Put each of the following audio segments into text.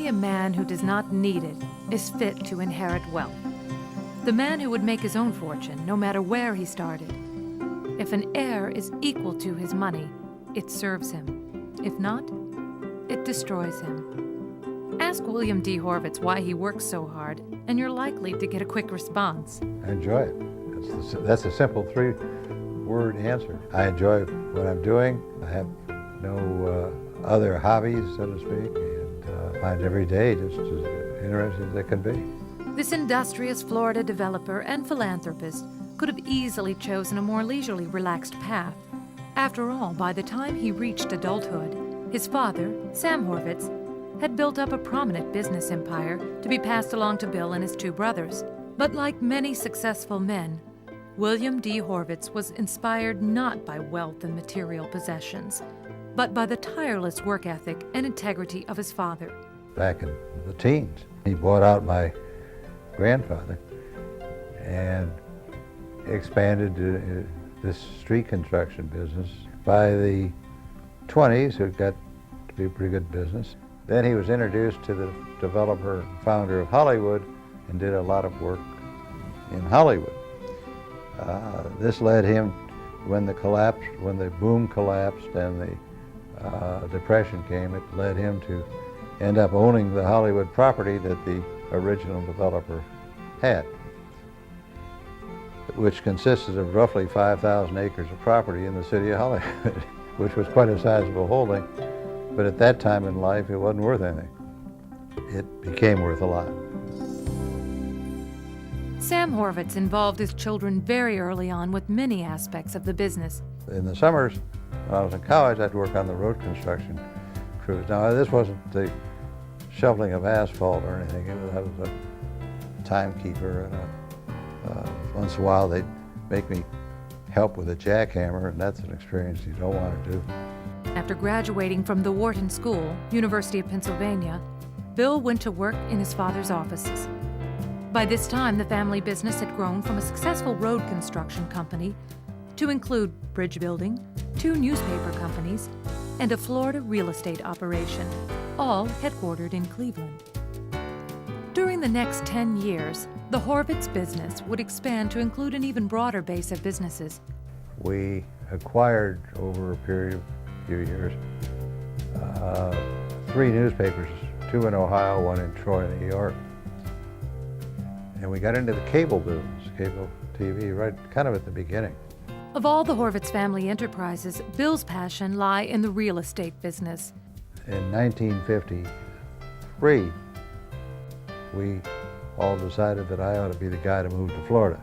Only a man who does not need it is fit to inherit wealth. The man who would make his own fortune, no matter where he started. If an heir is equal to his money, it serves him. If not, it destroys him. Ask William D. Horvitz why he works so hard, and you're likely to get a quick response. I enjoy it. That's a simple three-word answer. I enjoy what I'm doing. I have no other hobbies, so to speak, and find every day just as interesting as it can be. This industrious Florida developer and philanthropist could have easily chosen a more leisurely, relaxed path. After all, by the time he reached adulthood, his father, Sam Horvitz, had built up a prominent business empire to be passed along to Bill and his two brothers. But like many successful men, William D. Horvitz was inspired not by wealth and material possessions, but by the tireless work ethic and integrity of his father. Back in the teens, he bought out my grandfather and expanded this street construction business. By the 20s, it got to be a pretty good business. Then he was introduced to the developer and founder of Hollywood and did a lot of work in Hollywood. This led him, when the boom collapsed and the Depression came, it led him to end up owning the Hollywood property that the original developer had, which consisted of roughly 5,000 acres of property in the city of Hollywood, which was quite a sizable holding. But at that time in life, it wasn't worth anything. It became worth a lot. Sam Horvitz involved his children very early on with many aspects of the business. In the summers, when I was in college, I'd work on the road construction crews. Now, this wasn't the shoveling of asphalt or anything. I was a timekeeper, and once in a while they'd make me help with a jackhammer, and that's an experience you don't want to do. After graduating from the Wharton School, University of Pennsylvania, Bill went to work in his father's offices. By this time, the family business had grown from a successful road construction company to include bridge building, 2 newspaper companies, and a Florida real estate operation, all headquartered in Cleveland. During the next 10 years, the Horvitz business would expand to include an even broader base of businesses. We acquired, over a period of a few years, 3 newspapers, 2 in Ohio, 1 in Troy, New York. And we got into the cable business, cable TV, right kind of at the beginning. Of all the Horvitz family enterprises, Bill's passion lie in the real estate business. In 1953, we all decided that I ought to be the guy to move to Florida.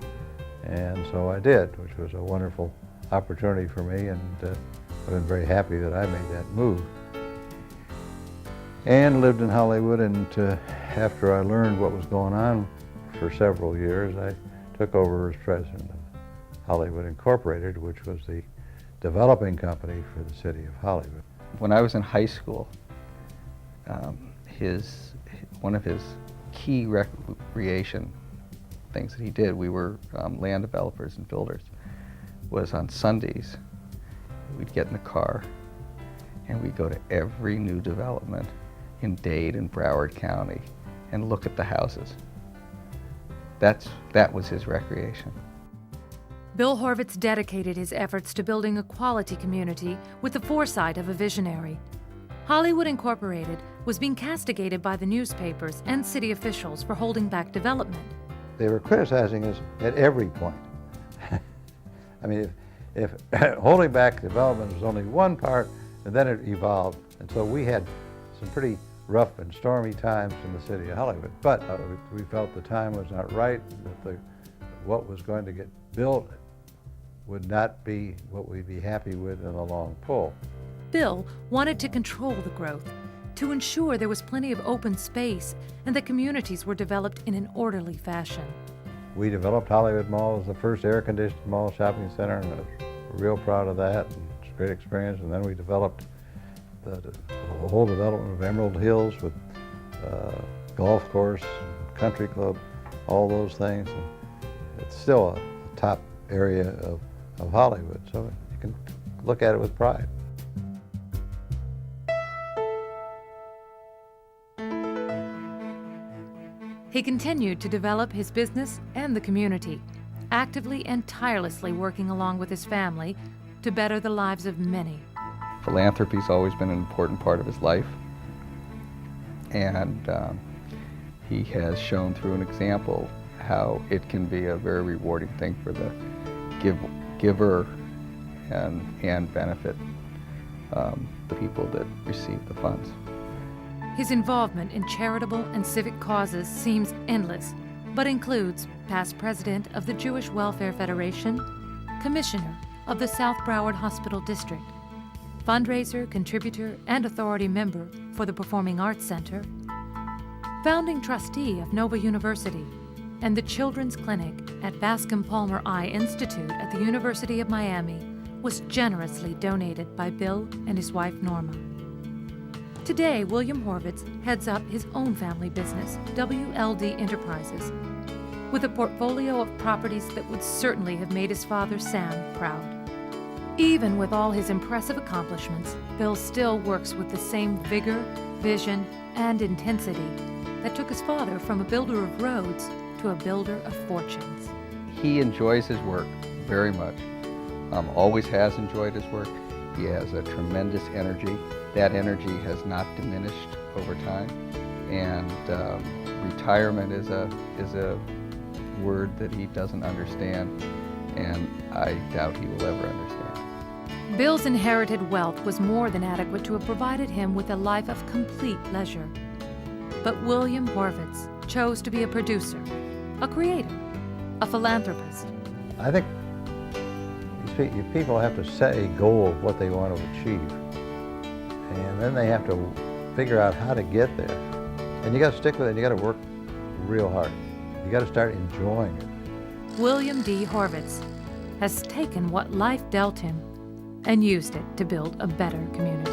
And so I did, which was a wonderful opportunity for me, and I've been very happy that I made that move. And lived in Hollywood, and after I learned what was going on for several years, I took over as president of Hollywood Incorporated, which was the developing company for the city of Hollywood. When I was in high school, one of his key recreation things that he did, we were land developers and builders, was on Sundays, we'd get in the car and we'd go to every new development in Dade and Broward County and look at the houses. That was his recreation. Bill Horvitz dedicated his efforts to building a quality community with the foresight of a visionary. Hollywood Incorporated was being castigated by the newspapers and city officials for holding back development. They were criticizing us at every point. I mean, if holding back development was only one part, and then it evolved. And so we had some pretty rough and stormy times in the city of Hollywood. But we felt the time was not right, that what was going to get built would not be what we'd be happy with in the long pull. Bill wanted to control the growth, to ensure there was plenty of open space and that communities were developed in an orderly fashion. We developed Hollywood Mall as the first air-conditioned mall shopping center, and I was real proud of that. And it's a great experience. And then we developed the whole development of Emerald Hills with golf course, country club, all those things. And it's still a top area of Hollywood, so you can look at it with pride. He continued to develop his business and the community, actively and tirelessly working along with his family to better the lives of many. Philanthropy's always been an important part of his life, and he has shown through an example how it can be a very rewarding thing for the giver and benefit the people that receive the funds. His involvement in charitable and civic causes seems endless, but includes past president of the Jewish Welfare Federation, commissioner of the South Broward Hospital District, fundraiser, contributor, and authority member for the Performing Arts Center, founding trustee of Nova University, and the Children's Clinic at Bascom Palmer Eye Institute at the University of Miami was generously donated by Bill and his wife Norma. Today, William Horvitz heads up his own family business, WLD Enterprises, with a portfolio of properties that would certainly have made his father Sam proud. Even with all his impressive accomplishments, Bill still works with the same vigor, vision, and intensity that took his father from a builder of roads to a builder of fortunes. He enjoys his work very much, always has enjoyed his work. He has a tremendous energy. That energy has not diminished over time, and retirement is a word that he doesn't understand, and I doubt he will ever understand. Bill's inherited wealth was more than adequate to have provided him with a life of complete leisure. But William Horvitz chose to be a producer, a creator, a philanthropist. I think these people have to set a goal of what they want to achieve, and then they have to figure out how to get there. And you got to stick with it. You got to work real hard. You got to start enjoying it. William D. Horvitz has taken what life dealt him and used it to build a better community.